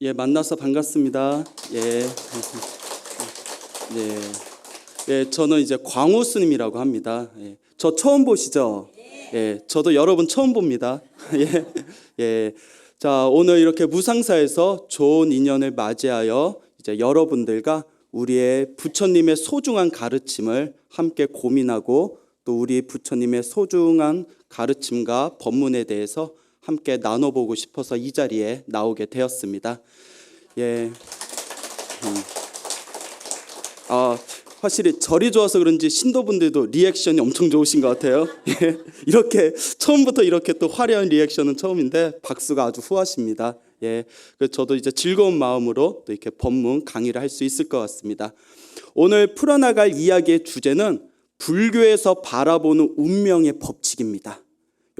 예, 만나서 반갑습니다. 예. 네. 예, 저는 이제 광호 스님이라고 합니다. 예. 저 처음 보시죠? 예, 저도 여러분 처음 봅니다. 예. 예. 자, 오늘 이렇게 무상사에서 좋은 인연을 맞이하여 이제 여러분들과 우리의 부처님의 소중한 가르침을 함께 고민하고 또 우리 부처님의 소중한 가르침과 법문에 대해서 함께 나눠보고 싶어서 이 자리에 나오게 되었습니다. 예. 확실히 절이 좋아서 그런지 신도분들도 리액션이 엄청 좋으신 것 같아요. 예. 이렇게 처음부터 이렇게 또 화려한 리액션은 처음인데 박수가 아주 후하십니다. 예. 저도 이제 즐거운 마음으로 또 이렇게 법문 강의를 할 수 있을 것 같습니다. 오늘 풀어나갈 이야기의 주제는 불교에서 바라보는 운명의 법칙입니다.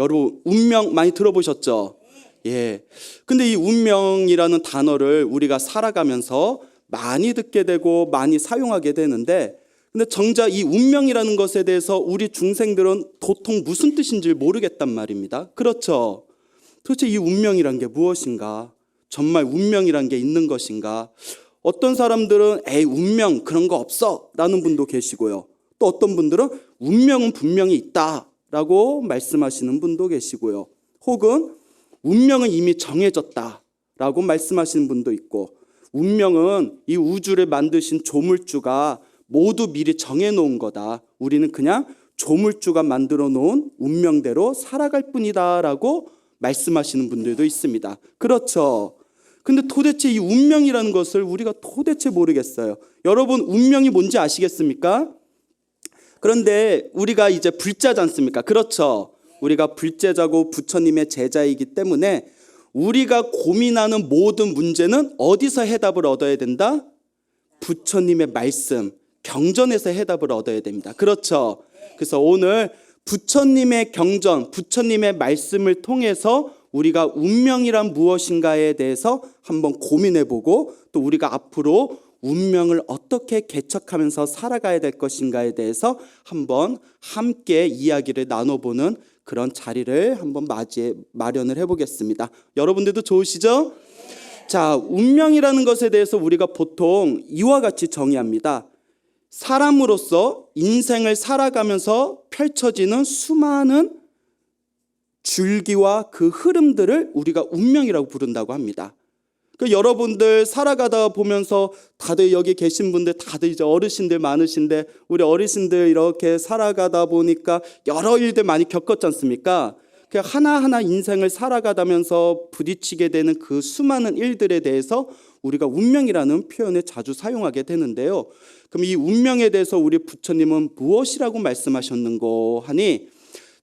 여러분, 운명 많이 들어보셨죠? 예. 근데 이 운명이라는 단어를 우리가 살아가면서 많이 듣게 되고 많이 사용하게 되는데, 근데 정작 이 운명이라는 것에 대해서 우리 중생들은 도통 무슨 뜻인지 모르겠단 말입니다. 그렇죠? 도대체 이 운명이란 게 무엇인가? 정말 운명이란 게 있는 것인가? 어떤 사람들은 에이, 운명 그런 거 없어 라는 분도 계시고요. 또 어떤 분들은 운명은 분명히 있다 라고 말씀하시는 분도 계시고요. 혹은 운명은 이미 정해졌다 라고 말씀하시는 분도 있고, 운명은 이 우주를 만드신 조물주가 모두 미리 정해놓은 거다. 우리는 그냥 조물주가 만들어 놓은 운명대로 살아갈 뿐이다 라고 말씀하시는 분들도 있습니다. 그렇죠. 근데 도대체 이 운명이라는 것을 우리가 도대체 모르겠어요. 여러분, 운명이 뭔지 아시겠습니까? 그런데 우리가 이제 불자지 않습니까? 그렇죠. 우리가 불제자고 부처님의 제자이기 때문에 우리가 고민하는 모든 문제는 어디서 해답을 얻어야 된다? 부처님의 말씀, 경전에서 해답을 얻어야 됩니다. 그렇죠. 그래서 오늘 부처님의 경전, 부처님의 말씀을 통해서 우리가 운명이란 무엇인가에 대해서 한번 고민해보고, 또 우리가 앞으로 운명을 어떻게 개척하면서 살아가야 될 것인가에 대해서 한번 함께 이야기를 나눠보는 그런 자리를 한번 마련을 해보겠습니다. 여러분들도 좋으시죠? 자, 운명이라는 것에 대해서 우리가 보통 이와 같이 정의합니다. 사람으로서 인생을 살아가면서 펼쳐지는 수많은 줄기와 그 흐름들을 우리가 운명이라고 부른다고 합니다. 여러분들 살아가다 보면서 다들 여기 계신 분들 다들 이제 어르신들 많으신데, 우리 어르신들 이렇게 살아가다 보니까 여러 일들 많이 겪었지 않습니까? 하나하나 인생을 살아가다면서 부딪히게 되는 그 수많은 일들에 대해서 우리가 운명이라는 표현을 자주 사용하게 되는데요. 그럼 이 운명에 대해서 우리 부처님은 무엇이라고 말씀하셨는고 하니,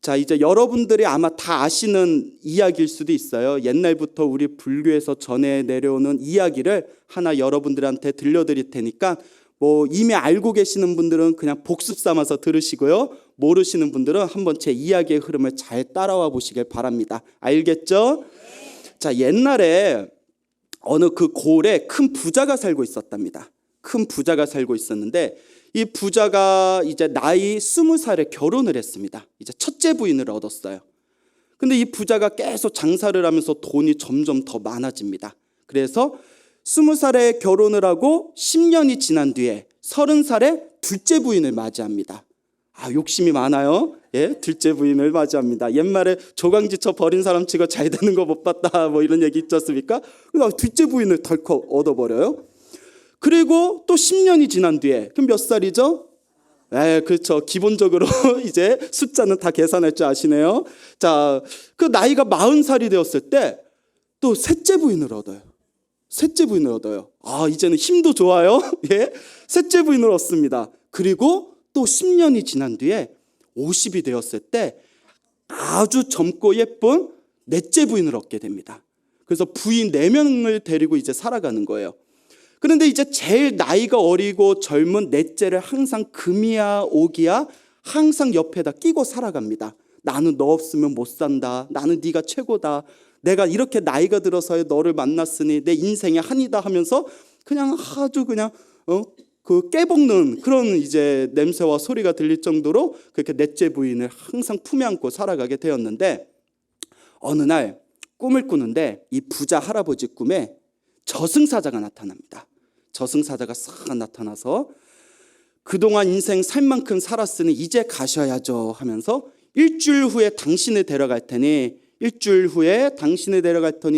자, 이제 여러분들이 아마 다 아시는 이야기일 수도 있어요. 옛날부터 우리 불교에서 전해 내려오는 이야기를 하나 여러분들한테 들려드릴 테니까 뭐 이미 알고 계시는 분들은 그냥 복습 삼아서 들으시고요. 모르시는 분들은 한번 제 이야기의 흐름을 잘 따라와 보시길 바랍니다. 알겠죠? 자, 옛날에 어느 그 고을에 큰 부자가 살고 있었답니다. 큰 부자가 살고 있었는데, 이 부자가 이제 나이 20살에 결혼을 했습니다. 이제 첫째 부인을 얻었어요. 근데 이 부자가 계속 장사를 하면서 돈이 점점 더 많아집니다. 그래서 20살에 결혼을 하고 10년이 지난 뒤에 30살에 둘째 부인을 맞이합니다. 욕심이 많아요. 예, 둘째 부인을 맞이합니다. 옛말에 조강지처 버린 사람 치고 잘 되는 거 못 봤다 뭐 이런 얘기 있지 않습니까? 둘째 부인을 덜컥 얻어버려요. 그리고 또 10년이 지난 뒤에, 그럼 몇 살이죠? 그렇죠. 기본적으로 이제 숫자는 다 계산할 줄 아시네요. 자, 그 나이가 40살이 되었을 때 또 셋째 부인을 얻어요. 셋째 부인을 얻어요. 이제는 힘도 좋아요. 예, 셋째 부인을 얻습니다. 그리고 또 10년이 지난 뒤에 50이 되었을 때 아주 젊고 예쁜 넷째 부인을 얻게 됩니다. 그래서 부인 4명을 데리고 이제 살아가는 거예요. 그런데 이제 제일 나이가 어리고 젊은 넷째를 항상 금이야 오기야 항상 옆에다 끼고 살아갑니다. 나는 너 없으면 못 산다. 나는 네가 최고다. 내가 이렇게 나이가 들어서 너를 만났으니 내 인생의 한이다 하면서 그냥 아주 그냥 그 깨볶는 그런 이제 냄새와 소리가 들릴 정도로 그렇게 넷째 부인을 항상 품에 안고 살아가게 되었는데, 어느 날 꿈을 꾸는데 이 부자 할아버지 꿈에 저승사자가 나타납니다. 저승사자가 싹 나타나서 그동안 인생 살 만큼 살았으니 이제 가셔야죠 하면서 일주일 후에 당신을 데려갈 테니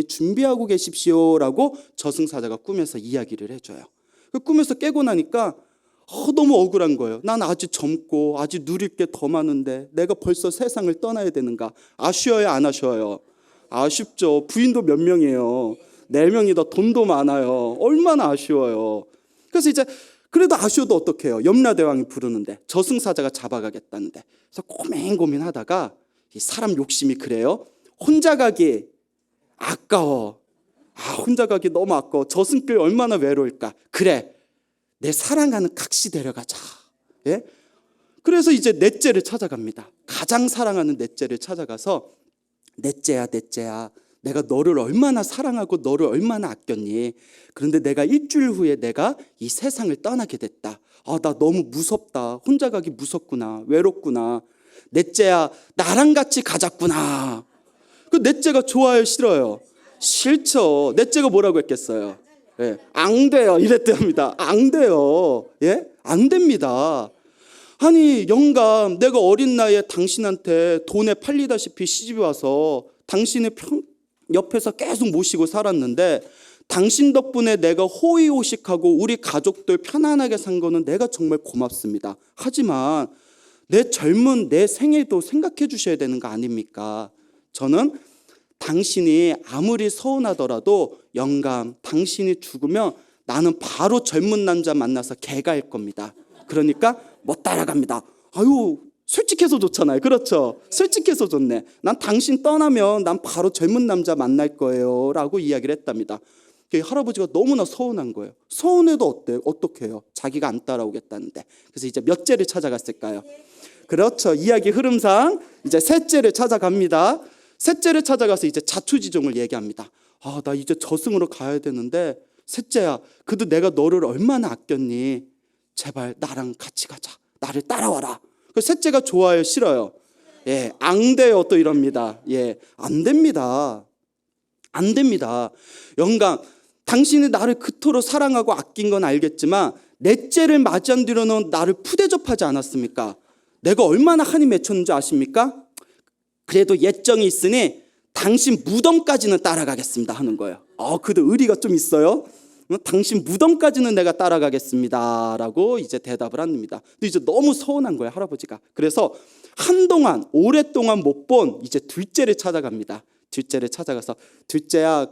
준비하고 계십시오라고 저승사자가 꿈에서 이야기를 해줘요. 그 꿈에서 깨고 나니까 너무 억울한 거예요. 난 아직 젊고 아직 누릴 게 더 많은데 내가 벌써 세상을 떠나야 되는가. 아쉬워요, 안 아쉬워요? 아쉽죠. 부인도 몇 명이에요? 4명이다. 돈도 많아요. 얼마나 아쉬워요. 그래서 이제 그래도 아쉬워도 어떡해요? 염라대왕이 부르는데 저승사자가 잡아가겠다는데. 그래서 고민하다가 사람 욕심이 그래요. 혼자 가기 아까워. 혼자 가기 너무 아까워. 저승길 얼마나 외로울까. 그래, 내 사랑하는 각시 데려가자. 예? 그래서 이제 넷째를 찾아갑니다. 가장 사랑하는 넷째를 찾아가서 넷째야, 내가 너를 얼마나 사랑하고 너를 얼마나 아꼈니? 그런데 내가 일주일 후에 내가 이 세상을 떠나게 됐다. 나 너무 무섭다. 혼자 가기 무섭구나. 외롭구나. 넷째야, 나랑 같이 가자꾸나. 그 넷째가 좋아요, 싫어요? 싫죠. 넷째가 뭐라고 했겠어요? 예, 안 돼요. 이랬답니다. 안 돼요. 예? 안 됩니다. 아니, 영감, 내가 어린 나이에 당신한테 돈에 팔리다시피 시집에 와서 당신의 옆에서 계속 모시고 살았는데 당신 덕분에 내가 호의호식하고 우리 가족들 편안하게 산 거는 내가 정말 고맙습니다. 하지만 내 젊은 내 생애도 생각해 주셔야 되는 거 아닙니까? 저는 당신이 아무리 서운하더라도 영감, 당신이 죽으면 나는 바로 젊은 남자 만나서 개갈 겁니다. 그러니까 못 따라갑니다. 아유, 솔직해서 좋잖아요. 그렇죠? 솔직해서 좋네. 난 당신 떠나면 난 바로 젊은 남자 만날 거예요 라고 이야기를 했답니다. 할아버지가 너무나 서운한 거예요. 서운해도 어때요? 어떡해요? 자기가 안 따라오겠다는데. 그래서 이제 몇째를 찾아갔을까요? 그렇죠. 이야기 흐름상 이제 셋째를 찾아갑니다. 셋째를 찾아가서 이제 자초지종을 얘기합니다. 나 이제 저승으로 가야 되는데 셋째야, 그래도 내가 너를 얼마나 아꼈니? 제발 나랑 같이 가자. 나를 따라와라. 셋째가 좋아요, 싫어요? 예, 안 돼요. 또 이럽니다. 예, 안 됩니다. 안 됩니다. 영감, 당신이 나를 그토록 사랑하고 아낀 건 알겠지만 넷째를 맞이한 뒤로는 나를 푸대접하지 않았습니까? 내가 얼마나 한이 맺혔는지 아십니까? 그래도 예정이 있으니 당신 무덤까지는 따라가겠습니다 하는 거예요. 그래도 의리가 좀 있어요. 당신 무덤까지는 내가 따라가겠습니다 라고 이제 대답을 합니다. 근데 이제 너무 서운한 거예요, 할아버지가. 그래서 한동안 오랫동안 못 본 이제 둘째를 찾아갑니다. 둘째를 찾아가서 둘째야,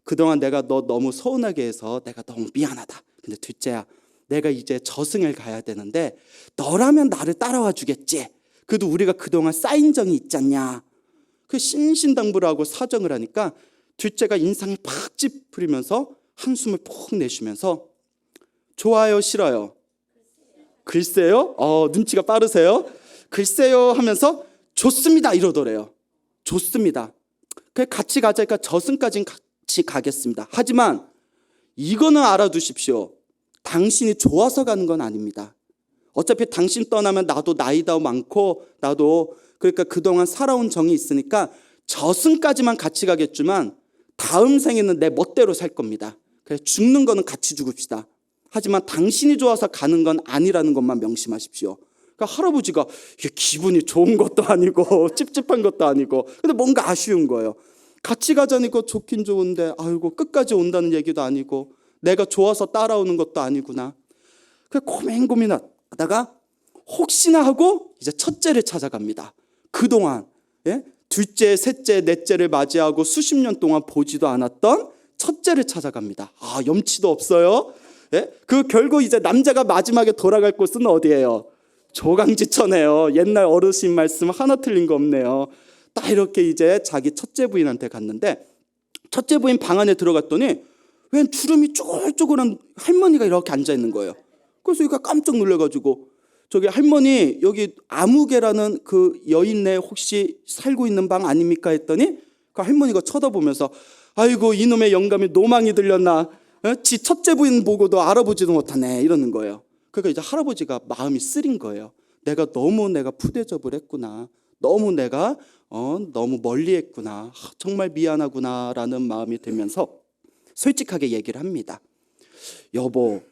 그동안 내가 너 너무 서운하게 해서 내가 너무 미안하다. 근데 둘째야, 내가 이제 저승을 가야 되는데 너라면 나를 따라와 주겠지. 그래도 우리가 그동안 쌓인 정이 있잖냐. 그 신신당부를 하고 사정을 하니까 둘째가 인상을 팍 찌푸리면서 한숨을 푹 내쉬면서 좋아요, 싫어요? 글쎄요? 눈치가 빠르세요? 글쎄요 하면서 좋습니다 이러더래요. 좋습니다. 그래 같이 가자니까 저승까지는 같이 가겠습니다. 하지만 이거는 알아두십시오. 당신이 좋아서 가는 건 아닙니다. 어차피 당신 떠나면 나도 나이도 많고 나도 그러니까 그동안 살아온 정이 있으니까 저승까지만 같이 가겠지만 다음 생에는 내 멋대로 살 겁니다. 그래서 죽는 거는 같이 죽읍시다. 하지만 당신이 좋아서 가는 건 아니라는 것만 명심하십시오. 그러니까 할아버지가 이게 기분이 좋은 것도 아니고 찝찝한 것도 아니고 근데 뭔가 아쉬운 거예요. 같이 가자니까 좋긴 좋은데 아이고 끝까지 온다는 얘기도 아니고 내가 좋아서 따라오는 것도 아니구나. 그래서 고민하다가 혹시나 하고 이제 첫째를 찾아갑니다. 그동안 둘째, 셋째, 넷째를 맞이하고 수십 년 동안 보지도 않았던 첫째를 찾아갑니다. 염치도 없어요. 그 결국 이제 남자가 마지막에 돌아갈 곳은 어디예요? 조강지천이에요. 옛날 어르신 말씀 하나 틀린 거 없네요. 딱 이렇게 이제 자기 첫째 부인한테 갔는데 첫째 부인 방 안에 들어갔더니 웬 주름이 쪼글쪼글한 할머니가 이렇게 앉아 있는 거예요. 그래서 얘가 깜짝 놀래가지고 저기 할머니 여기 아무개라는 그 여인네 혹시 살고 있는 방 아닙니까 했더니 그 할머니가 쳐다보면서 아이고 이놈의 영감이 노망이 들렸나 지 첫째 부인 보고도 알아보지도 못하네 이러는 거예요. 그러니까 이제 할아버지가 마음이 쓰린 거예요. 내가 푸대접을 했구나. 너무 내가 너무 멀리 했구나. 정말 미안하구나라는 마음이 들면서 솔직하게 얘기를 합니다. 여보,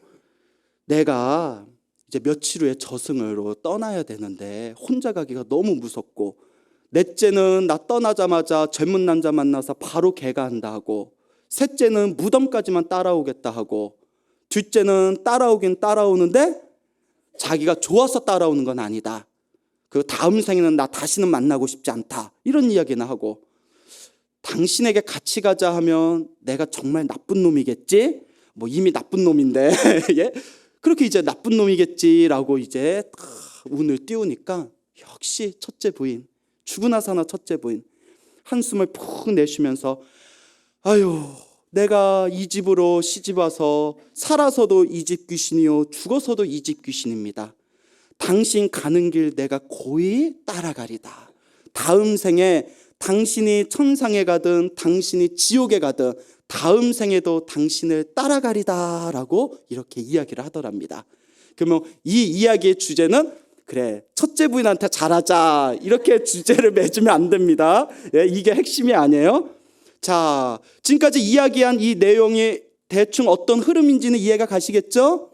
내가 이제 며칠 후에 저승으로 떠나야 되는데 혼자 가기가 너무 무섭고, 넷째는 나 떠나자마자 젊은 남자 만나서 바로 개가한다 하고, 셋째는 무덤까지만 따라오겠다 하고, 둘째는 따라오긴 따라오는데 자기가 좋아서 따라오는 건 아니다. 그 다음 생에는 나 다시는 만나고 싶지 않다. 이런 이야기나 하고, 당신에게 같이 가자 하면 내가 정말 나쁜 놈이겠지? 뭐 이미 나쁜 놈인데 예? 그렇게 이제 나쁜 놈이겠지라고 이제 운을 띄우니까 역시 첫째 부인, 죽으나 사나 첫째 부인 한숨을 푹 내쉬면서 아유, 내가 이 집으로 시집 와서 살아서도 이 집 귀신이요 죽어서도 이 집 귀신입니다. 당신 가는 길 내가 고이 따라가리다. 다음 생에 당신이 천상에 가든 당신이 지옥에 가든 다음 생에도 당신을 따라가리다 라고 이렇게 이야기를 하더랍니다. 그러면 이 이야기의 주제는 그래, 첫째 부인한테 잘하자 이렇게 주제를 맺으면 안 됩니다. 예, 이게 핵심이 아니에요. 자, 지금까지 이야기한 이 내용이 대충 어떤 흐름인지는 이해가 가시겠죠?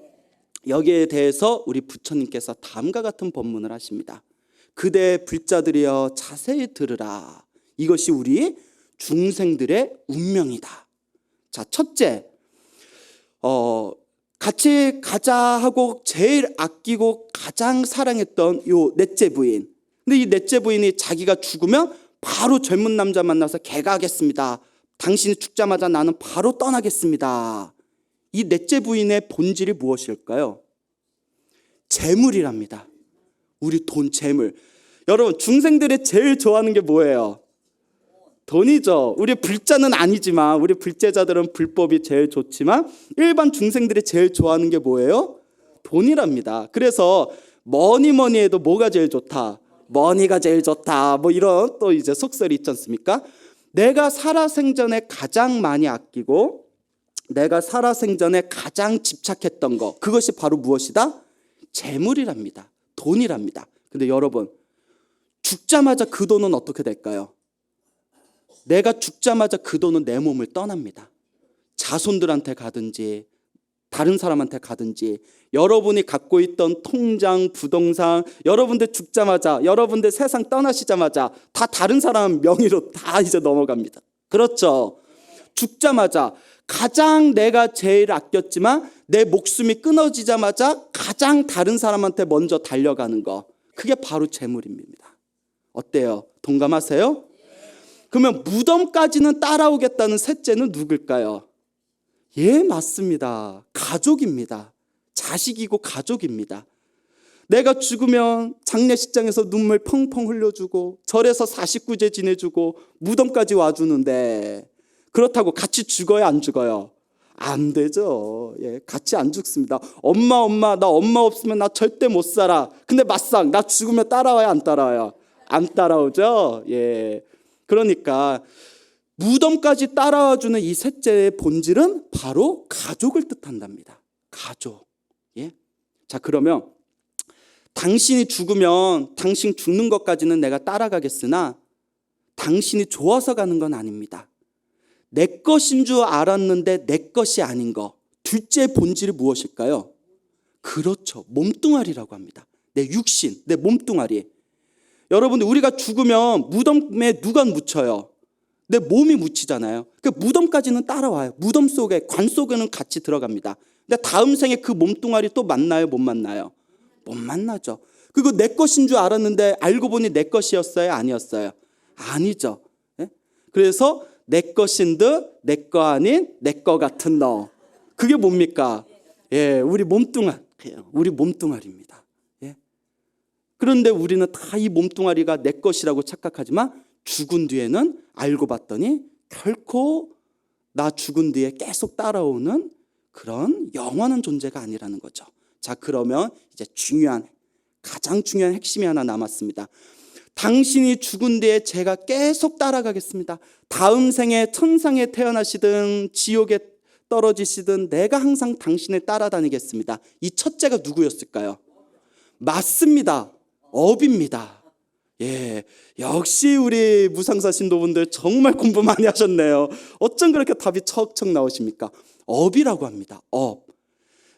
여기에 대해서 우리 부처님께서 다음과 같은 법문을 하십니다. 그대 불자들이여 자세히 들으라. 이것이 우리 중생들의 운명이다. 자, 첫째, 같이 가자 하고 제일 아끼고 가장 사랑했던 요 넷째 부인. 근데 이 넷째 부인이 자기가 죽으면 바로 젊은 남자 만나서 개가하겠습니다. 당신이 죽자마자 나는 바로 떠나겠습니다. 이 넷째 부인의 본질이 무엇일까요? 재물이랍니다. 우리 돈, 재물. 여러분, 중생들이 제일 좋아하는 게 뭐예요? 돈이죠. 우리 불자는 아니지만, 우리 불제자들은 불법이 제일 좋지만 일반 중생들이 제일 좋아하는 게 뭐예요? 돈이랍니다. 그래서 뭐니 해도 뭐가 제일 좋다? 머니가 제일 좋다. 뭐 이런 또 이제 속설이 있지 않습니까? 내가 살아생전에 가장 많이 아끼고 내가 살아생전에 가장 집착했던 거, 그것이 바로 무엇이다? 재물이랍니다. 돈이랍니다. 근데 여러분, 죽자마자 그 돈은 어떻게 될까요? 내가 죽자마자 그 돈은 내 몸을 떠납니다. 자손들한테 가든지 다른 사람한테 가든지, 여러분이 갖고 있던 통장, 부동산, 여러분들 죽자마자, 여러분들 세상 떠나시자마자 다 다른 사람 명의로 다 이제 넘어갑니다. 그렇죠? 죽자마자 가장 내가 제일 아꼈지만 내 목숨이 끊어지자마자 가장 다른 사람한테 먼저 달려가는 거, 그게 바로 재물입니다. 어때요? 동감하세요? 그러면 무덤까지는 따라오겠다는 셋째는 누굴까요? 예, 맞습니다. 가족입니다. 자식이고 가족입니다. 내가 죽으면 장례식장에서 눈물 펑펑 흘려주고 절에서 49제 지내주고 무덤까지 와주는데, 그렇다고 같이 죽어요, 안 죽어요? 안 되죠. 예, 같이 안 죽습니다. 엄마, 나 엄마 없으면 나 절대 못 살아. 근데 막상 나 죽으면 따라와요, 안 따라와요? 안 따라오죠. 예. 그러니까 무덤까지 따라와주는 이 셋째의 본질은 바로 가족을 뜻한답니다. 가족. 예? 자, 그러면 당신이 죽으면 당신 죽는 것까지는 내가 따라가겠으나 당신이 좋아서 가는 건 아닙니다. 내 것인 줄 알았는데 내 것이 아닌 거. 둘째 본질이 무엇일까요? 그렇죠. 몸뚱아리라고 합니다. 내 육신, 내 몸뚱아리. 여러분들, 우리가 죽으면 무덤에 누가 묻혀요? 내 몸이 묻히잖아요. 그 무덤까지는 따라와요. 무덤 속에, 관 속에는 같이 들어갑니다. 근데 다음 생에 그 몸뚱아리 또 만나요, 못 만나요? 못 만나죠. 그리고 내 것인 줄 알았는데 알고 보니 내 것이었어요, 아니었어요? 아니죠. 예? 그래서 내 것인 듯 내 거 아닌 내 거 같은 너. 그게 뭡니까? 예, 우리 몸뚱아리입니다. 예. 그런데 우리는 다 이 몸뚱아리가 내 것이라고 착각하지만 죽은 뒤에는 알고 봤더니 결코 나 죽은 뒤에 계속 따라오는 그런 영원한 존재가 아니라는 거죠. 자, 그러면 이제 가장 중요한 핵심이 하나 남았습니다. 당신이 죽은 뒤에 제가 계속 따라가겠습니다. 다음 생에 천상에 태어나시든 지옥에 떨어지시든 내가 항상 당신을 따라다니겠습니다. 이 첫째가 누구였을까요? 맞습니다. 업입니다. 예, 역시 우리 무상사 신도분들 정말 공부 많이 하셨네요. 어쩜 그렇게 답이 척척 나오십니까? 업이라고 합니다. 업.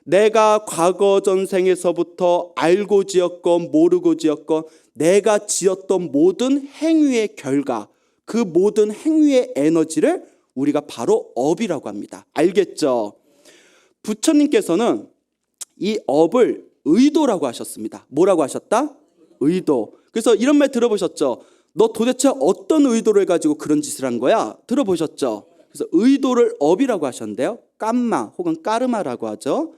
내가 과거 전생에서부터 알고 지었건 모르고 지었건 내가 지었던 모든 행위의 결과, 그 모든 행위의 에너지를 우리가 바로 업이라고 합니다. 알겠죠? 부처님께서는 이 업을 의도라고 하셨습니다. 뭐라고 하셨다? 의도. 그래서 이런 말 들어보셨죠? 너 도대체 어떤 의도를 가지고 그런 짓을 한 거야? 들어보셨죠? 그래서 의도를 업이라고 하셨는데요. 깜마 혹은 까르마라고 하죠.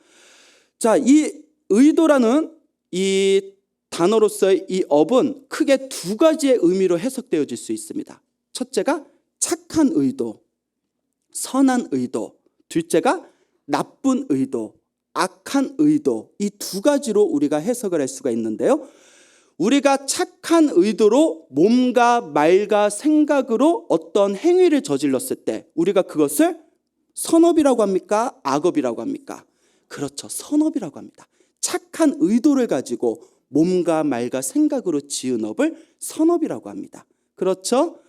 자, 이 의도라는 이 단어로서의 이 업은 크게 두 가지의 의미로 해석되어질 수 있습니다. 첫째가 착한 의도, 선한 의도. 둘째가 나쁜 의도, 악한 의도. 이 두 가지로 우리가 해석을 할 수가 있는데요. 우리가 착한 의도로 몸과 말과 생각으로 어떤 행위를 저질렀을 때 우리가 그것을 선업이라고 합니까? 악업이라고 합니까? 그렇죠. 선업이라고 합니다. 착한 의도를 가지고 몸과 말과 생각으로 지은 업을 선업이라고 합니다. 그렇죠?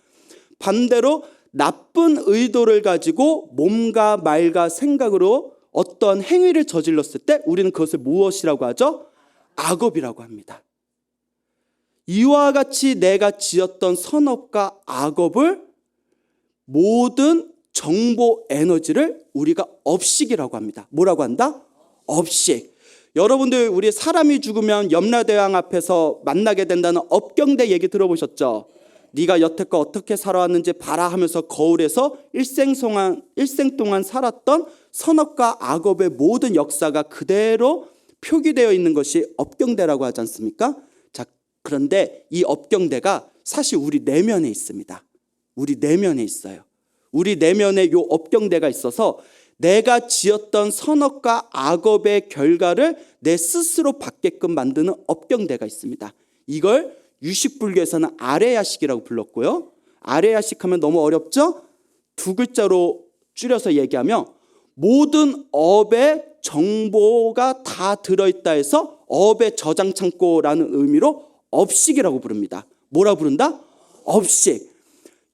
반대로 나쁜 의도를 가지고 몸과 말과 생각으로 어떤 행위를 저질렀을 때 우리는 그것을 무엇이라고 하죠? 악업이라고 합니다. 이와 같이 내가 지었던 선업과 악업을 모든 정보 에너지를 우리가 업식이라고 합니다. 뭐라고 한다? 업식. 여러분들 우리 사람이 죽으면 염라대왕 앞에서 만나게 된다는 업경대 얘기 들어보셨죠? 네가 여태껏 어떻게 살아왔는지 봐라 하면서 거울에서 일생 동안 살았던 선업과 악업의 모든 역사가 그대로 표기되어 있는 것이 업경대라고 하지 않습니까? 자, 그런데 이 업경대가 사실 우리 내면에 있습니다. 우리 내면에 있어요. 우리 내면에 이 업경대가 있어서 내가 지었던 선업과 악업의 결과를 내 스스로 받게끔 만드는 업경대가 있습니다. 이걸 유식불교에서는 아레야식이라고 불렀고요. 아레야식 하면 너무 어렵죠? 두 글자로 줄여서 얘기하면 모든 업의 정보가 다 들어있다 해서 업의 저장 창고라는 의미로 업식이라고 부릅니다. 뭐라 부른다? 업식.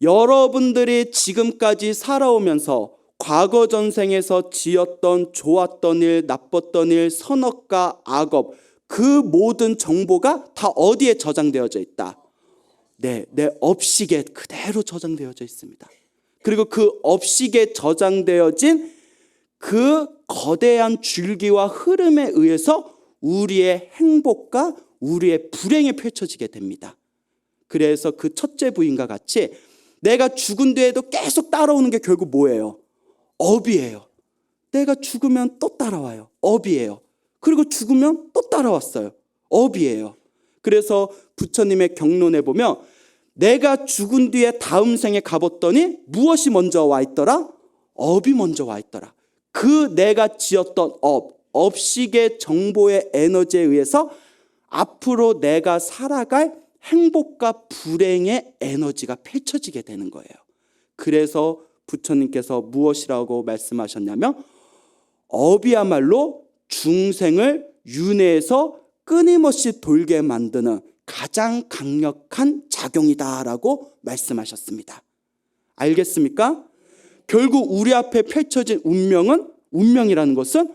여러분들이 지금까지 살아오면서 과거 전생에서 지었던 좋았던 일, 나빴던 일, 선업과 악업, 그 모든 정보가 다 어디에 저장되어져 있다? 네, 내 업식에 그대로 저장되어져 있습니다. 그리고 그 업식에 저장되어진 그 거대한 줄기와 흐름에 의해서 우리의 행복과 우리의 불행이 펼쳐지게 됩니다. 그래서 그 첫째 부인과 같이 내가 죽은 뒤에도 계속 따라오는 게 결국 뭐예요? 업이에요. 내가 죽으면 또 따라와요. 업이에요. 그리고 죽으면 또 따라왔어요. 업이에요. 그래서 부처님의 경론에 보면 내가 죽은 뒤에 다음 생에 가봤더니 무엇이 먼저 와 있더라? 업이 먼저 와 있더라. 그 내가 지었던 업식의 정보의 에너지에 의해서 앞으로 내가 살아갈 행복과 불행의 에너지가 펼쳐지게 되는 거예요. 그래서 부처님께서 무엇이라고 말씀하셨냐면 업이야말로 중생을 윤회에서 끊임없이 돌게 만드는 가장 강력한 작용이다라고 말씀하셨습니다. 알겠습니까? 결국 우리 앞에 펼쳐진 운명이라는 것은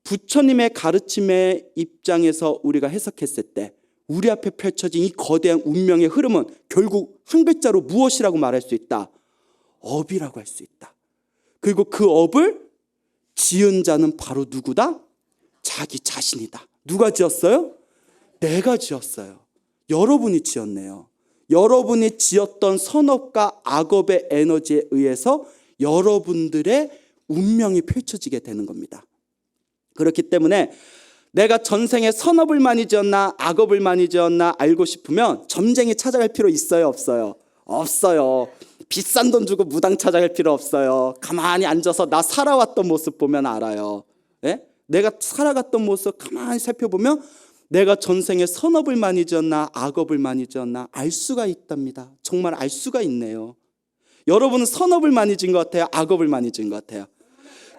부처님의 가르침의 입장에서 우리가 해석했을 때 우리 앞에 펼쳐진 이 거대한 운명의 흐름은 결국 한 글자로 무엇이라고 말할 수 있다? 업이라고 할 수 있다. 그리고 그 업을 지은 자는 바로 누구다? 자기 자신이다. 누가 지었어요? 내가 지었어요. 여러분이 지었네요. 여러분이 지었던 선업과 악업의 에너지에 의해서 여러분들의 운명이 펼쳐지게 되는 겁니다. 그렇기 때문에 내가 전생에 선업을 많이 지었나 악업을 많이 지었나 알고 싶으면 점쟁이 찾아갈 필요 있어요? 없어요? 없어요. 비싼 돈 주고 무당 찾아갈 필요 없어요. 가만히 앉아서 나 살아왔던 모습 보면 알아요. 네? 내가 살아갔던 모습 가만히 살펴보면 내가 전생에 선업을 많이 지었나 악업을 많이 지었나 알 수가 있답니다. 정말 알 수가 있네요. 여러분은 선업을 많이 지은 것 같아요? 악업을 많이 지은 것 같아요?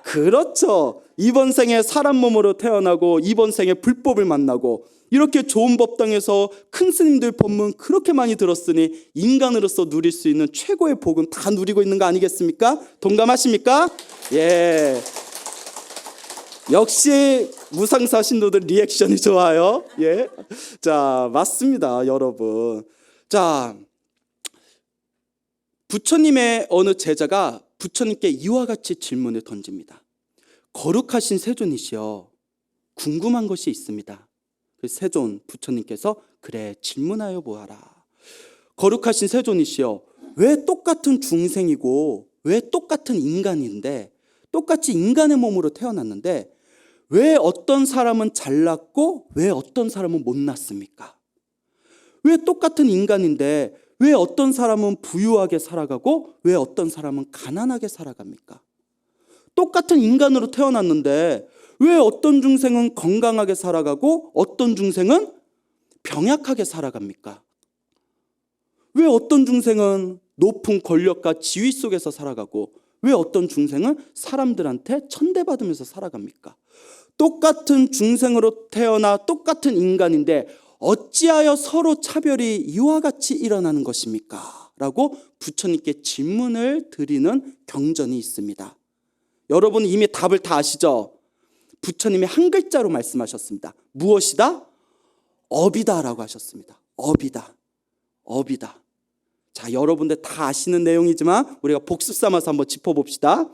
그렇죠. 이번 생에 사람 몸으로 태어나고 이번 생에 불법을 만나고 이렇게 좋은 법당에서 큰 스님들 법문 그렇게 많이 들었으니 인간으로서 누릴 수 있는 최고의 복은 다 누리고 있는 거 아니겠습니까? 동감하십니까? 예. 역시 무상사 신도들 리액션이 좋아요. 예. 자, 맞습니다, 여러분. 자, 부처님의 어느 제자가 부처님께 이와 같이 질문을 던집니다. 거룩하신 세존이시여, 궁금한 것이 있습니다. 그 세존 부처님께서 그래 질문하여 보아라. 거룩하신 세존이시여, 왜 똑같은 중생이고 왜 똑같은 인간인데 똑같이 인간의 몸으로 태어났는데 왜 어떤 사람은 잘났고 왜 어떤 사람은 못났습니까? 왜 똑같은 인간인데 왜 어떤 사람은 부유하게 살아가고 왜 어떤 사람은 가난하게 살아갑니까? 똑같은 인간으로 태어났는데 왜 어떤 중생은 건강하게 살아가고 어떤 중생은 병약하게 살아갑니까? 왜 어떤 중생은 높은 권력과 지위 속에서 살아가고 왜 어떤 중생은 사람들한테 천대받으면서 살아갑니까? 똑같은 중생으로 태어나 똑같은 인간인데 어찌하여 서로 차별이 이와 같이 일어나는 것입니까? 라고 부처님께 질문을 드리는 경전이 있습니다. 여러분 이미 답을 다 아시죠? 부처님이 한 글자로 말씀하셨습니다. 무엇이다? 업이다 라고 하셨습니다. 업이다. 업이다. 자, 여러분들 다 아시는 내용이지만 우리가 복습 삼아서 한번 짚어봅시다.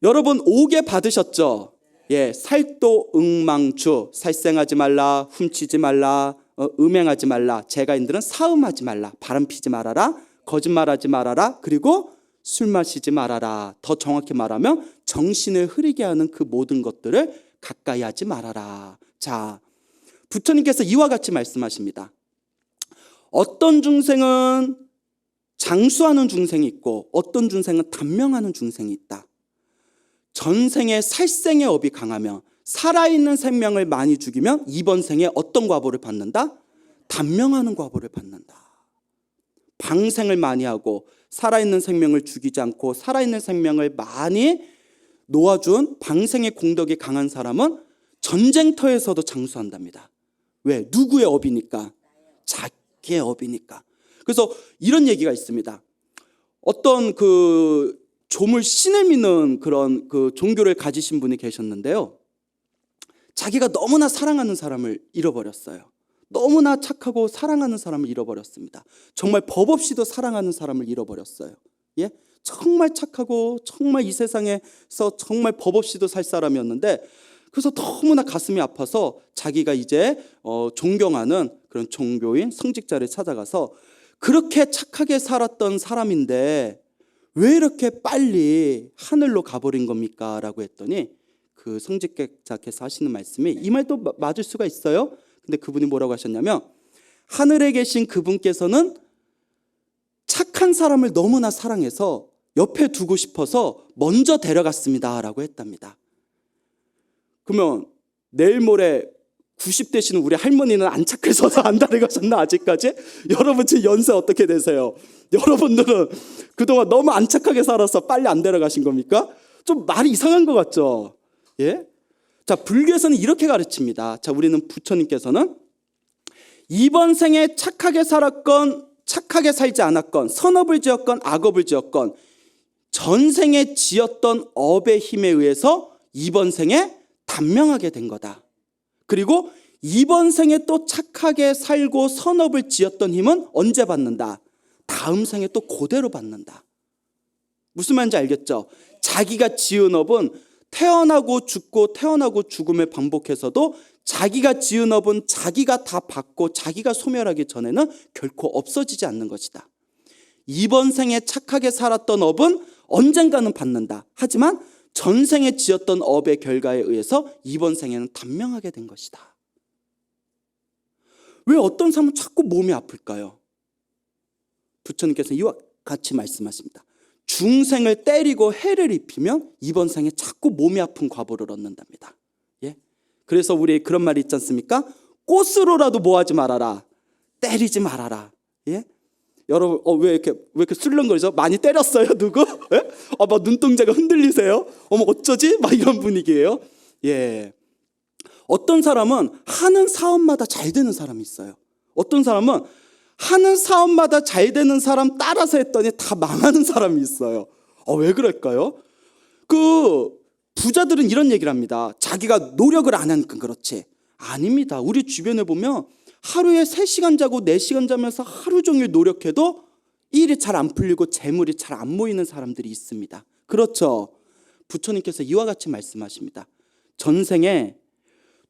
여러분 오개 받으셨죠? 예, 살도 응망주, 살생하지 말라, 훔치지 말라, 음행하지 말라, 재가인들은 사음하지 말라, 바람 피지 말아라, 거짓말하지 말아라, 그리고 술 마시지 말아라. 더 정확히 말하면 정신을 흐리게 하는 그 모든 것들을 가까이 하지 말아라. 자, 부처님께서 이와 같이 말씀하십니다. 어떤 중생은 장수하는 중생이 있고 어떤 중생은 단명하는 중생이 있다. 전생에 살생의 업이 강하며 살아있는 생명을 많이 죽이면 이번 생에 어떤 과보를 받는다? 단명하는 과보를 받는다. 방생을 많이 하고 살아있는 생명을 죽이지 않고 살아있는 생명을 많이 놓아준 방생의 공덕이 강한 사람은 전쟁터에서도 장수한답니다. 왜? 누구의 업이니까? 자기의 업이니까. 그래서 이런 얘기가 있습니다. 어떤 그 조물 신을 믿는 그런 그 종교를 가지신 분이 계셨는데요. 자기가 너무나 사랑하는 사람을 잃어버렸어요. 너무나 착하고 사랑하는 사람을 잃어버렸습니다. 정말 법 없이도 사랑하는 사람을 잃어버렸어요. 예? 정말 착하고 정말 이 세상에서 정말 법 없이도 살 사람이었는데 그래서 너무나 가슴이 아파서 자기가 이제 존경하는 그런 종교인 성직자를 찾아가서 그렇게 착하게 살았던 사람인데 왜 이렇게 빨리 하늘로 가버린 겁니까? 라고 했더니 그 성직자께서 하시는 말씀이 이 말도 맞을 수가 있어요. 근데 그분이 뭐라고 하셨냐면 하늘에 계신 그분께서는 착한 사람을 너무나 사랑해서 옆에 두고 싶어서 먼저 데려갔습니다 라고 했답니다. 그러면 내일 모레 90 되시는 우리 할머니는 안 착해서 안 데려가셨나 아직까지? 여러분 지금 연세 어떻게 되세요? 여러분들은 그동안 너무 안 착하게 살아서 빨리 안 데려가신 겁니까? 좀 말이 이상한 것 같죠? 예? 자, 불교에서는 이렇게 가르칩니다. 자, 우리는 부처님께서는 이번 생에 착하게 살았건 착하게 살지 않았건 선업을 지었건 악업을 지었건 전생에 지었던 업의 힘에 의해서 이번 생에 단명하게 된 거다. 그리고 이번 생에 또 착하게 살고 선업을 지었던 힘은 언제 받는다? 다음 생에 또 그대로 받는다. 무슨 말인지 알겠죠? 자기가 지은 업은 태어나고 죽고 태어나고 죽음을 반복해서도 자기가 지은 업은 자기가 다 받고 자기가 소멸하기 전에는 결코 없어지지 않는 것이다. 이번 생에 착하게 살았던 업은 언젠가는 받는다. 하지만 전생에 지었던 업의 결과에 의해서 이번 생에는 단명하게 된 것이다. 왜 어떤 사람은 자꾸 몸이 아플까요? 부처님께서 이와 같이 말씀하십니다. 중생을 때리고 해를 입히면 이번 생에 자꾸 몸이 아픈 과보를 얻는답니다. 예? 그래서 우리 그런 말이 있지 않습니까? 꽃으로라도 뭐하지 말아라. 때리지 말아라. 예? 여러분 왜 이렇게 술렁거리죠? 많이 때렸어요? 누구? 예? 막 눈동자가 흔들리세요? 어머 어쩌지? 막 이런 분위기예요. 예. 어떤 사람은 하는 사업마다 잘 되는 사람이 있어요. 어떤 사람은 하는 사업마다 잘 되는 사람 따라서 했더니 다 망하는 사람이 있어요. 왜 그럴까요? 그 부자들은 이런 얘기를 합니다. 자기가 노력을 안 하니까 그렇지. 아닙니다. 우리 주변에 보면 하루에 3시간 자고 4시간 자면서 하루 종일 노력해도 일이 잘 안 풀리고 재물이 잘 안 모이는 사람들이 있습니다. 그렇죠. 부처님께서 이와 같이 말씀하십니다. 전생에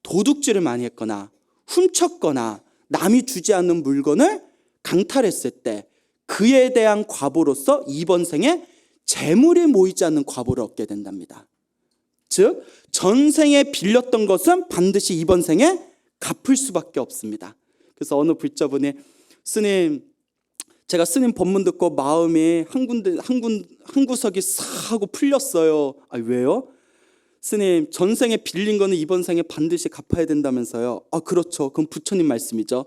도둑질을 많이 했거나 훔쳤거나 남이 주지 않는 물건을 강탈했을 때 그에 대한 과보로서 이번 생에 재물이 모이지 않는 과보를 얻게 된답니다. 즉 전생에 빌렸던 것은 반드시 이번 생에 갚을 수밖에 없습니다. 그래서 어느 불자분이 스님, 제가 스님 법문 듣고 마음이 한 구석이 싹 하고 풀렸어요. 왜요? 스님, 전생에 빌린 거는 이번 생에 반드시 갚아야 된다면서요. 그렇죠. 그건 부처님 말씀이죠.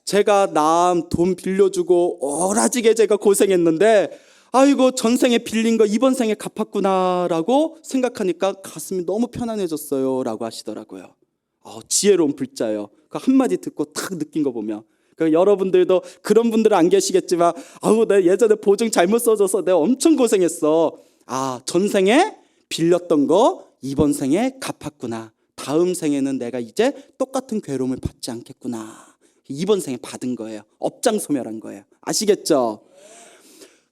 제가 남 돈 빌려주고 오라지게 제가 고생했는데 아이고 전생에 빌린 거 이번 생에 갚았구나라고 생각하니까 가슴이 너무 편안해졌어요 라고 하시더라고요. 지혜로운 불자예요. 그 한마디 듣고 딱 느낀 거 보면. 그러니까 여러분들도 그런 분들은 안 계시겠지만 내가 예전에 보증 잘못 써줘서 내가 엄청 고생했어. 전생에 빌렸던 거 이번 생에 갚았구나. 다음 생에는 내가 이제 똑같은 괴로움을 받지 않겠구나. 이번 생에 받은 거예요. 업장소멸한 거예요. 아시겠죠?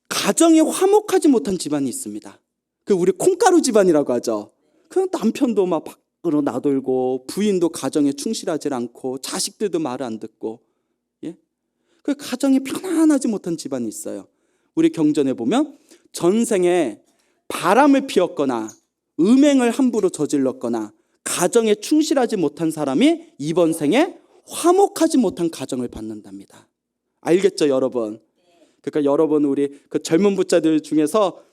가정이 화목하지 못한 집안이 있습니다. 그 우리 콩가루 집안이라고 하죠. 그 남편도 막 밖으로 나돌고 부인도 가정에 충실하지 않고 자식들도 말을 안 듣고, 그 가정이 편안하지 못한 집안이 있어요. 우리 경전에 보면 전생에 바람을 피웠거나 음행을 함부로 저질렀거나 가정에 충실하지 못한 사람이 이번 생에 화목하지 못한 가정을 받는답니다. 알겠죠, 여러분? 그러니까 여러분, 우리 그 젊은 부자들 중에서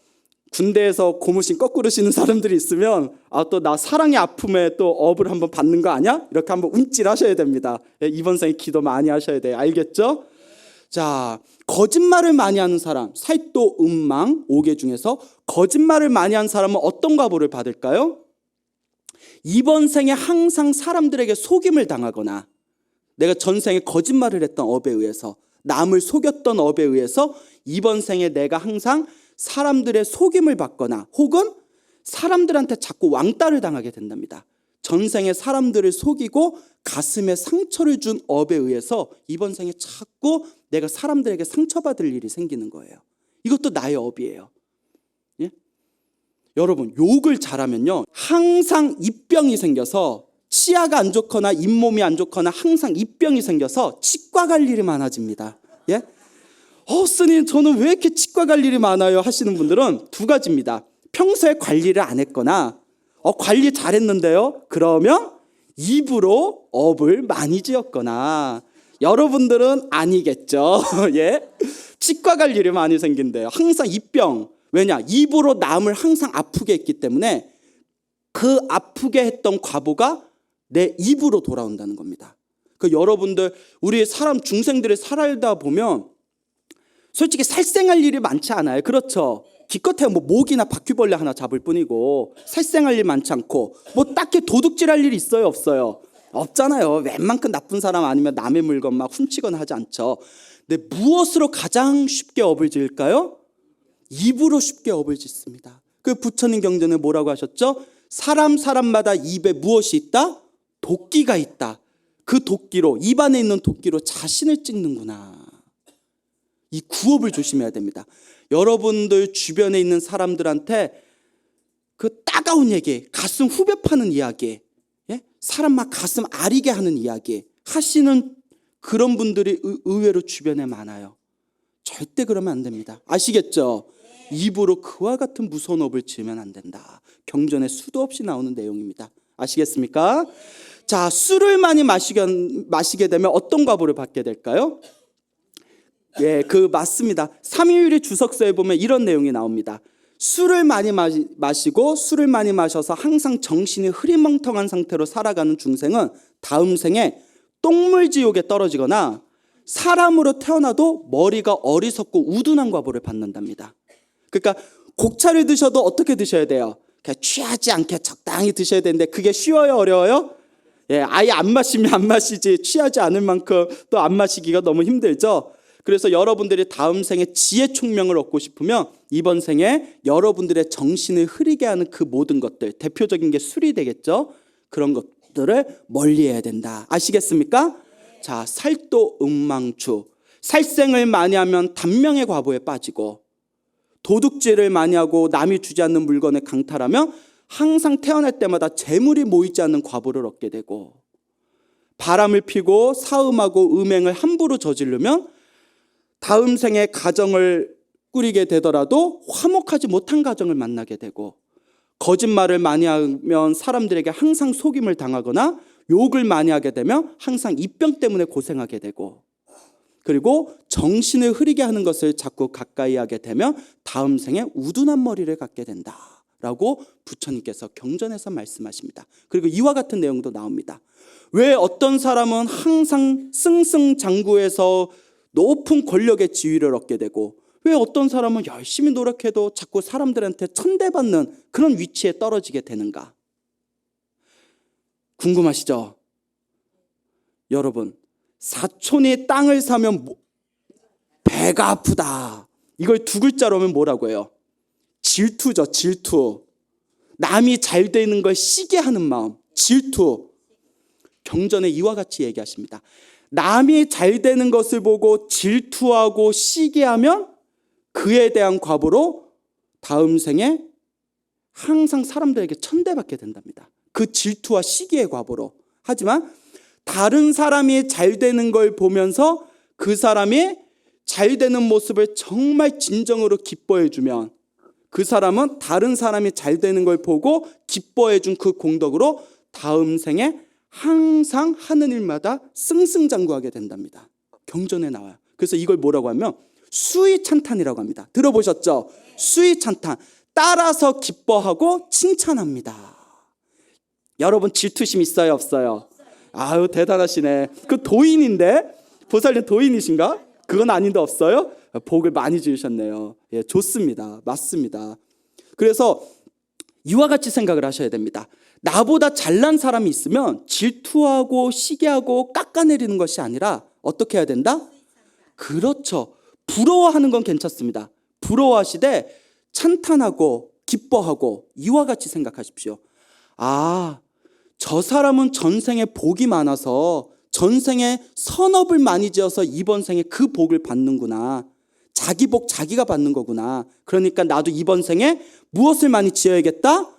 군대에서 고무신 거꾸로 신는 사람들이 있으면 또 나 사랑의 아픔에 또 업을 한번 받는 거 아니야? 이렇게 한번 움찔하셔야 됩니다. 이번 생에 기도 많이 하셔야 돼요. 알겠죠? 자, 거짓말을 많이 하는 사람, 살도, 음망, 오개 중에서 거짓말을 많이 한 사람은 어떤 과보를 받을까요? 이번 생에 항상 사람들에게 속임을 당하거나 내가 전생에 거짓말을 했던 업에 의해서 남을 속였던 업에 의해서 이번 생에 내가 항상 사람들의 속임을 받거나 혹은 사람들한테 자꾸 왕따를 당하게 된답니다. 전생에 사람들을 속이고 가슴에 상처를 준 업에 의해서 이번 생에 자꾸 내가 사람들에게 상처받을 일이 생기는 거예요. 이것도 나의 업이에요. 여러분, 욕을 잘하면요 항상 입병이 생겨서 치아가 안 좋거나 잇몸이 안 좋거나 항상 입병이 생겨서 치과 갈 일이 많아집니다. 스님, 저는 왜 이렇게 치과 갈 일이 많아요? 하시는 분들은 두 가지입니다. 평소에 관리를 안 했거나 관리 잘했는데요, 그러면 입으로 업을 많이 지었거나. 여러분들은 아니겠죠. 치과 갈 일이 많이 생긴대요. 항상 입병. 왜냐? 입으로 남을 항상 아프게 했기 때문에 그 아프게 했던 과보가 내 입으로 돌아온다는 겁니다. 그 여러분들, 우리 사람 중생들이 살다 보면 솔직히 살생할 일이 많지 않아요. 그렇죠? 기껏해야 모기나 바퀴벌레 하나 잡을 뿐이고 살생할 일 많지 않고 딱히 도둑질할 일이 있어요, 없어요? 없잖아요. 웬만큼 나쁜 사람 아니면 남의 물건 막 훔치거나 하지 않죠. 근데 무엇으로 가장 쉽게 업을 지을까요? 입으로 쉽게 업을 짓습니다. 그 부처님 경전에 뭐라고 하셨죠? 사람마다 입에 무엇이 있다? 도끼가 있다. 그 도끼로, 입 안에 있는 도끼로 자신을 찍는구나. 이 구업을 조심해야 됩니다. 여러분들 주변에 있는 사람들한테 그 따가운 얘기, 가슴 후벼 파는 이야기, 사람 막 가슴 아리게 하는 이야기 하시는 그런 분들이 의외로 주변에 많아요. 절대 그러면 안 됩니다. 아시겠죠? 입으로 그와 같은 무서운 업을 지으면 안 된다. 경전에 수도 없이 나오는 내용입니다. 아시겠습니까? 자, 술을 많이 마시게 되면 어떤 과보를 받게 될까요? 맞습니다. 삼위일의 주석서에 보면 이런 내용이 나옵니다. 술을 많이 마시고 술을 많이 마셔서 항상 정신이 흐리멍텅한 상태로 살아가는 중생은 다음 생에 똥물지옥에 떨어지거나 사람으로 태어나도 머리가 어리석고 우둔한 과보를 받는답니다. 그러니까 곡차를 드셔도 어떻게 드셔야 돼요? 그냥 취하지 않게 적당히 드셔야 되는데 그게 쉬워요, 어려워요? 예, 아예 안 마시면 안 마시지 취하지 않을 만큼 또 안 마시기가 너무 힘들죠. 그래서 여러분들이 다음 생에 지혜 총명을 얻고 싶으면 이번 생에 여러분들의 정신을 흐리게 하는 그 모든 것들, 대표적인 게 술이 되겠죠. 그런 것들을 멀리해야 된다. 아시겠습니까? 자, 살도 음망추. 살생을 많이 하면 단명의 과보에 빠지고, 도둑질을 많이 하고 남이 주지 않는 물건에 강탈하면 항상 태어날 때마다 재물이 모이지 않는 과보를 얻게 되고, 바람을 피고 사음하고 음행을 함부로 저지르면 다음 생에 가정을 꾸리게 되더라도 화목하지 못한 가정을 만나게 되고, 거짓말을 많이 하면 사람들에게 항상 속임을 당하거나 욕을 많이 하게 되면 항상 입병 때문에 고생하게 되고, 그리고 정신을 흐리게 하는 것을 자꾸 가까이 하게 되면 다음 생에 우둔한 머리를 갖게 된다라고 부처님께서 경전에서 말씀하십니다. 그리고 이와 같은 내용도 나옵니다. 왜 어떤 사람은 항상 승승장구해서 높은 권력의 지위를 얻게 되고, 왜 어떤 사람은 열심히 노력해도 자꾸 사람들한테 천대받는 그런 위치에 떨어지게 되는가? 궁금하시죠? 여러분, 사촌이 땅을 사면 배가 아프다. 이걸 두 글자로 하면 뭐라고 해요? 질투죠, 질투. 남이 잘 되는 걸 시게 하는 마음, 질투. 경전에 이와 같이 얘기하십니다. 남이 잘 되는 것을 보고 질투하고 시기하면 그에 대한 과보로 다음 생에 항상 사람들에게 천대받게 된답니다. 그 질투와 시기의 과보로. 하지만 다른 사람이 잘 되는 걸 보면서 그 사람이 잘 되는 모습을 정말 진정으로 기뻐해 주면, 그 사람은 다른 사람이 잘 되는 걸 보고 기뻐해 준 그 공덕으로 다음 생에 항상 하는 일마다 승승장구하게 된답니다. 경전에 나와요. 그래서 이걸 뭐라고 하면 수의찬탄이라고 합니다. 들어보셨죠? 수의찬탄. 따라서 기뻐하고 칭찬합니다. 여러분 질투심 있어요, 없어요? 아유, 대단하시네. 그 도인인데, 보살님 도인이신가? 그건 아닌데 없어요? 복을 많이 주셨네요. 예, 좋습니다. 맞습니다. 그래서 이와 같이 생각을 하셔야 됩니다. 나보다 잘난 사람이 있으면 질투하고 시기하고 깎아내리는 것이 아니라 어떻게 해야 된다? 그렇죠. 부러워하는 건 괜찮습니다. 부러워하시되 찬탄하고 기뻐하고 이와 같이 생각하십시오. 아, 저 사람은 전생에 복이 많아서 전생에 선업을 많이 지어서 이번 생에 그 복을 받는구나. 자기 복 자기가 받는 거구나. 그러니까 나도 이번 생에 무엇을 많이 지어야겠다?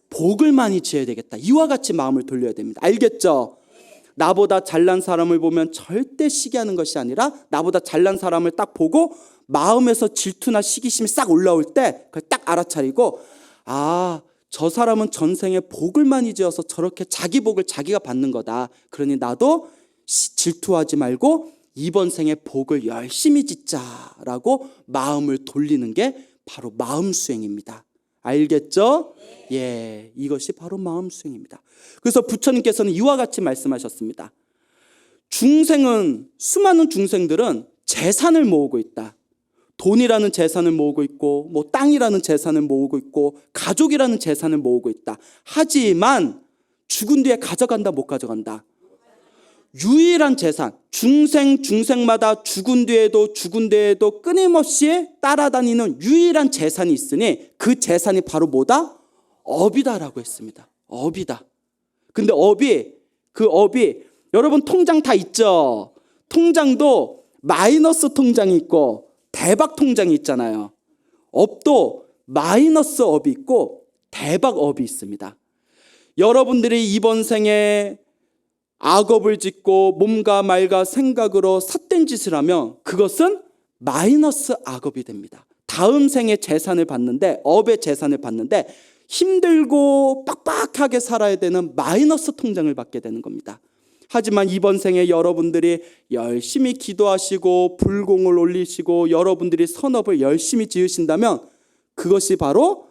복을 많이 지어야 되겠다. 이와 같이 마음을 돌려야 됩니다. 알겠죠? 나보다 잘난 사람을 보면 절대 시기하는 것이 아니라 나보다 잘난 사람을 딱 보고 마음에서 질투나 시기심이 싹 올라올 때 그걸 딱 알아차리고, 아, 저 사람은 전생에 복을 많이 지어서 저렇게 자기 복을 자기가 받는 거다. 그러니 나도 질투하지 말고 이번 생에 복을 열심히 짓자라고 마음을 돌리는 게 바로 마음 수행입니다. 알겠죠? 예, 이것이 바로 마음 수행입니다. 그래서 부처님께서는 이와 같이 말씀하셨습니다. 중생은, 수많은 중생들은 재산을 모으고 있다. 돈이라는 재산을 모으고 있고, 뭐 땅이라는 재산을 모으고 있고, 가족이라는 재산을 모으고 있다. 하지만 죽은 뒤에 가져간다, 못 가져간다? 유일한 재산, 중생마다 죽은 뒤에도 끊임없이 따라다니는 유일한 재산이 있으니 그 재산이 바로 뭐다? 업이다라고 했습니다. 업이다. 근데 그 업이 여러분 통장 다 있죠? 통장도 마이너스 통장이 있고 대박 통장이 있잖아요. 업도 마이너스 업이 있고 대박 업이 있습니다. 여러분들이 이번 생에 악업을 짓고 몸과 말과 생각으로 삿된 짓을 하면 그것은 마이너스 악업이 됩니다. 다음 생에 재산을 받는데, 업의 재산을 받는데 힘들고 빡빡하게 살아야 되는 마이너스 통장을 받게 되는 겁니다. 하지만 이번 생에 여러분들이 열심히 기도하시고 불공을 올리시고 여러분들이 선업을 열심히 지으신다면 그것이 바로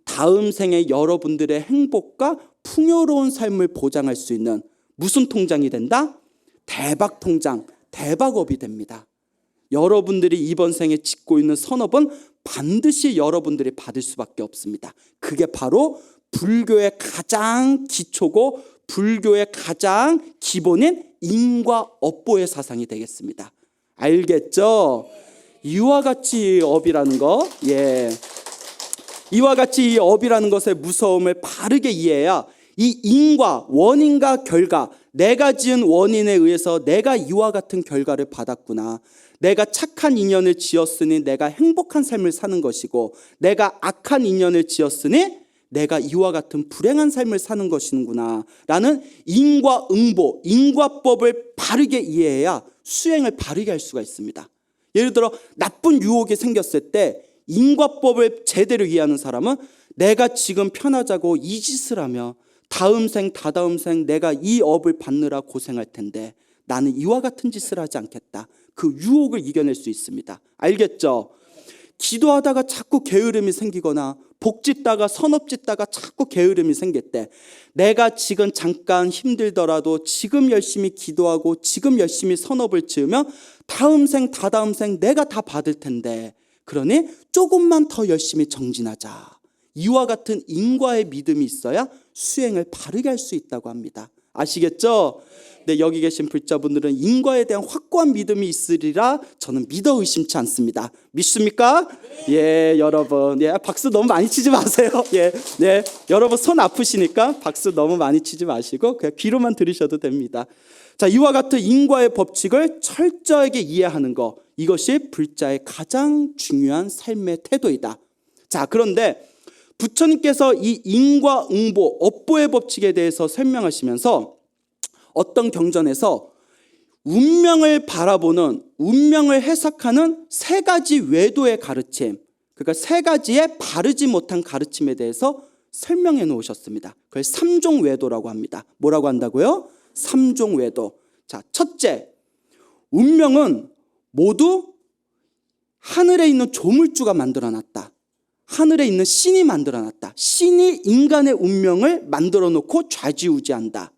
다음 생에 여러분들의 행복과 풍요로운 삶을 보장할 수 있는 무슨 통장이 된다? 대박 통장, 대박업이 됩니다. 여러분들이 이번 생에 짓고 있는 선업은 반드시 여러분들이 받을 수밖에 없습니다. 그게 바로 불교의 가장 기초고 불교의 가장 기본인 인과 업보의 사상이 되겠습니다. 알겠죠? 이와 같이 업이라는 거, 이와 같이 이 업이라는 것의 무서움을 바르게 이해해야 이 인과 원인과 결과, 내가 지은 원인에 의해서 내가 이와 같은 결과를 받았구나. 내가 착한 인연을 지었으니 내가 행복한 삶을 사는 것이고, 내가 악한 인연을 지었으니 내가 이와 같은 불행한 삶을 사는 것이구나 라는 인과응보, 인과법을 바르게 이해해야 수행을 바르게 할 수가 있습니다. 예를 들어 나쁜 유혹이 생겼을 때 인과법을 제대로 이해하는 사람은 내가 지금 편하자고 이 짓을 하며 다음 생 다다음 생 내가 이 업을 받느라 고생할 텐데 나는 이와 같은 짓을 하지 않겠다. 그 유혹을 이겨낼 수 있습니다. 알겠죠? 기도하다가 자꾸 게으름이 생기거나 복 짓다가 선업 짓다가 자꾸 게으름이 생길 때 내가 지금 잠깐 힘들더라도 지금 열심히 기도하고 지금 열심히 선업을 지으면 다음 생 다다음 생 내가 다 받을 텐데, 그러니 조금만 더 열심히 정진하자. 이와 같은 인과의 믿음이 있어야 수행을 바르게 할 수 있다고 합니다. 아시겠죠? 네, 여기 계신 불자분들은 인과에 대한 확고한 믿음이 있으리라 저는 믿어 의심치 않습니다. 믿습니까? 예, 여러분. 박수 너무 많이 치지 마세요. 여러분 손 아프시니까 박수 너무 많이 치지 마시고 그냥 귀로만 들으셔도 됩니다. 자, 이와 같은 인과의 법칙을 철저하게 이해하는 것, 이것이 불자의 가장 중요한 삶의 태도이다. 자, 그런데 부처님께서 이 인과응보, 업보의 법칙에 대해서 설명하시면서 어떤 경전에서 운명을 바라보는, 운명을 해석하는 세 가지 외도의 가르침, 그러니까 세 가지의 바르지 못한 가르침에 대해서 설명해 놓으셨습니다. 그걸 삼종 외도라고 합니다. 뭐라고 한다고요? 삼종 외도. 자, 첫째, 운명은 모두 하늘에 있는 조물주가 만들어놨다. 하늘에 있는 신이 만들어놨다. 신이 인간의 운명을 만들어 놓고 좌지우지한다.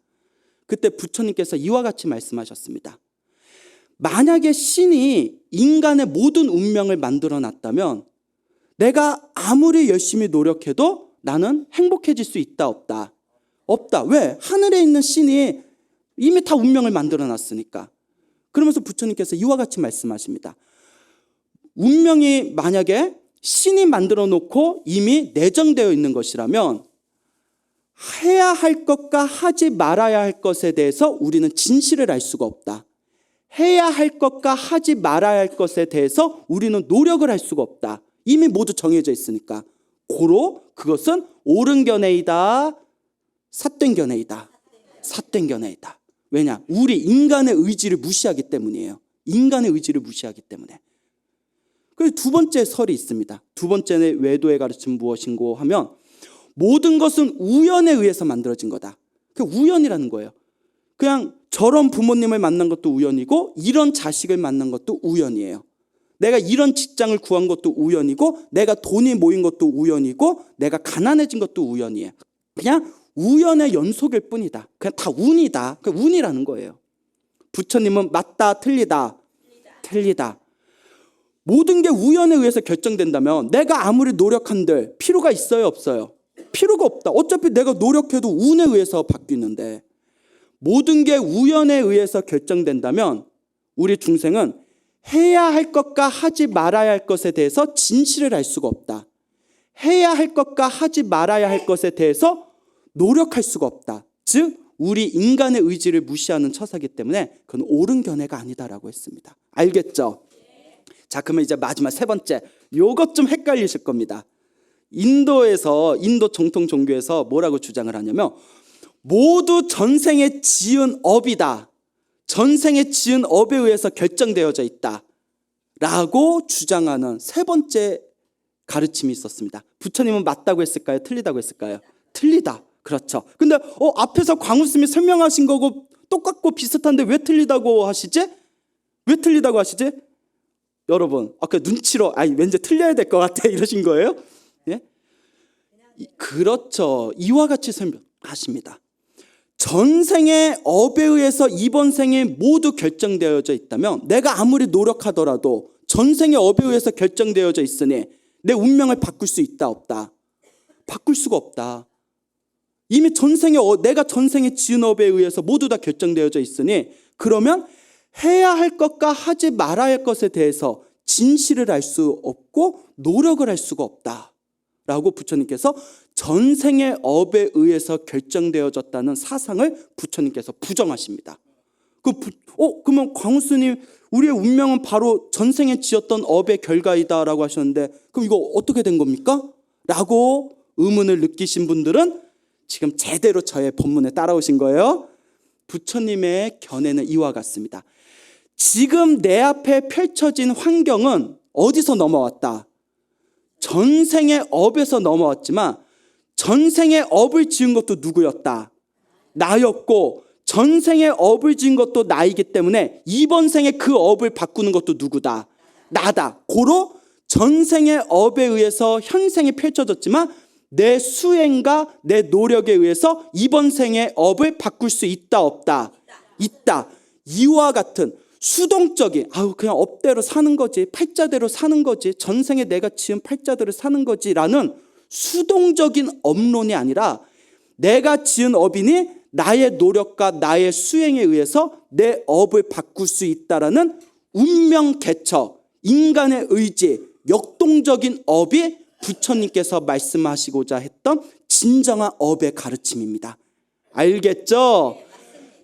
그때 부처님께서 이와 같이 말씀하셨습니다. 만약에 신이 인간의 모든 운명을 만들어 놨다면 내가 아무리 열심히 노력해도 나는 행복해질 수 있다 없다? 없다. 왜? 하늘에 있는 신이 이미 다 운명을 만들어 놨으니까. 그러면서 부처님께서 이와 같이 말씀하십니다. 운명이 만약에 신이 만들어 놓고 이미 내정되어 있는 것이라면 해야 할 것과 하지 말아야 할 것에 대해서 우리는 진실을 알 수가 없다. 해야 할 것과 하지 말아야 할 것에 대해서 우리는 노력을 할 수가 없다. 이미 모두 정해져 있으니까. 고로 그것은 옳은 견해이다, 삿된 견해이다. 삿된 견해이다. 왜냐? 우리 인간의 의지를 무시하기 때문이에요. 인간의 의지를 무시하기 때문에. 그리고 두 번째 설이 있습니다. 두 번째는 외도의 가르침은 무엇인고 하면 모든 것은 우연에 의해서 만들어진 거다. 그 우연이라는 거예요. 그냥 저런 부모님을 만난 것도 우연이고 이런 자식을 만난 것도 우연이에요. 내가 이런 직장을 구한 것도 우연이고 내가 돈이 모인 것도 우연이고 내가 가난해진 것도 우연이에요. 그냥 우연의 연속일 뿐이다. 그냥 다 운이다. 그 운이라는 거예요. 부처님은 맞다, 틀리다, 틀리다. 모든 게 우연에 의해서 결정된다면 내가 아무리 노력한들 필요가 있어요, 없어요? 필요가 없다. 어차피 내가 노력해도 운에 의해서 바뀌는데 모든 게 우연에 의해서 결정된다면 우리 중생은 해야 할 것과 하지 말아야 할 것에 대해서 진실을 알 수가 없다. 해야 할 것과 하지 말아야 할 것에 대해서 노력할 수가 없다. 즉 우리 인간의 의지를 무시하는 처사이기 때문에 그건 옳은 견해가 아니다라고 했습니다. 알겠죠? 자, 그러면 이제 마지막 세 번째, 요것 좀 헷갈리실 겁니다. 인도 정통 종교에서 뭐라고 주장을 하냐면 모두 전생에 지은 업이다. 전생에 지은 업에 의해서 결정되어져 있다. 라고 주장하는 세 번째 가르침이 있었습니다. 부처님은 맞다고 했을까요? 틀리다고 했을까요? 틀리다. 그렇죠. 근데 앞에서 광우스님이 설명하신 거고 똑같고 비슷한데 왜 틀리다고 하시지? 왜 틀리다고 하시지? 여러분, 아까 눈치로 왠지 틀려야 될 것 같아 이러신 거예요? 예? 그렇죠. 이와 같이 설명하십니다. 전생의 업에 의해서 이번 생에 모두 결정되어져 있다면 내가 아무리 노력하더라도 전생의 업에 의해서 결정되어져 있으니 내 운명을 바꿀 수 있다 없다? 바꿀 수가 없다. 이미 전생에 내가 전생에 지은 업에 의해서 모두 다 결정되어져 있으니 그러면 해야 할 것과 하지 말아야 할 것에 대해서 진실을 알 수 없고 노력을 할 수가 없다라고 부처님께서 전생의 업에 의해서 결정되어졌다는 사상을 부처님께서 부정하십니다. 그러면 광우스님 우리의 운명은 바로 전생에 지었던 업의 결과이다라고 하셨는데 그럼 이거 어떻게 된 겁니까? 라고 의문을 느끼신 분들은 지금 제대로 저의 본문에 따라오신 거예요. 부처님의 견해는 이와 같습니다. 지금 내 앞에 펼쳐진 환경은 어디서 넘어왔다? 전생의 업에서 넘어왔지만 전생의 업을 지은 것도 누구였다? 나였고 전생의 업을 지은 것도 나이기 때문에 이번 생에 그 업을 바꾸는 것도 누구다? 나다. 고로 전생의 업에 의해서 현생에 펼쳐졌지만 내 수행과 내 노력에 의해서 이번 생의 업을 바꿀 수 있다 없다? 있다. 이와 같은 수동적인 그냥 업대로 사는 거지, 팔자대로 사는 거지, 전생에 내가 지은 팔자대로 사는 거지라는 수동적인 업론이 아니라 내가 지은 업이니 나의 노력과 나의 수행에 의해서 내 업을 바꿀 수 있다라는 운명 개처, 인간의 의지, 역동적인 업이 부처님께서 말씀하시고자 했던 진정한 업의 가르침입니다. 알겠죠?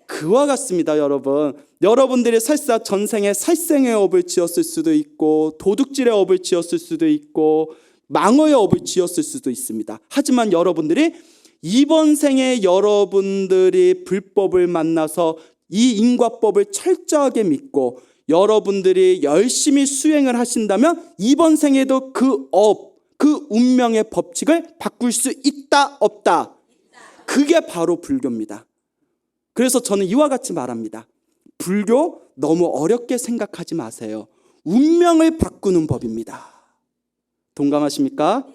그와 같습니다, 여러분. 여러분들이 설사 전생에 살생의 업을 지었을 수도 있고 도둑질의 업을 지었을 수도 있고 망어의 업을 지었을 수도 있습니다. 하지만 여러분들이 이번 생에 여러분들이 불법을 만나서 이 인과법을 철저하게 믿고 여러분들이 열심히 수행을 하신다면 이번 생에도 그 업, 그 운명의 법칙을 바꿀 수 있다 없다? 그게 바로 불교입니다. 그래서 저는 이와 같이 말합니다. 불교 너무 어렵게 생각하지 마세요. 운명을 바꾸는 법입니다. 동감하십니까?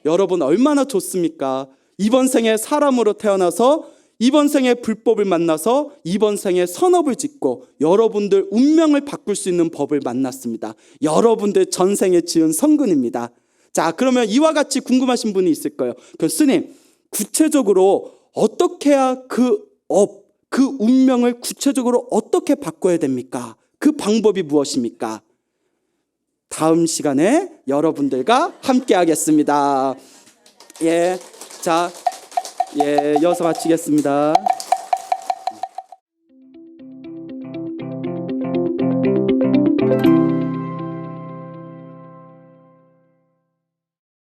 여러분 얼마나 좋습니까? 이번 생에 사람으로 태어나서 이번 생에 불법을 만나서 이번 생에 선업을 짓고 여러분들 운명을 바꿀 수 있는 법을 만났습니다. 여러분들 전생에 지은 성근입니다. 자, 그러면 이와 같이 궁금하신 분이 있을 거예요. 스님, 구체적으로 어떻게 해야 그 업, 그 운명을 구체적으로 어떻게 바꿔야 됩니까? 그 방법이 무엇입니까? 다음 시간에 여러분들과 함께 하겠습니다. 자, 여기서 마치겠습니다.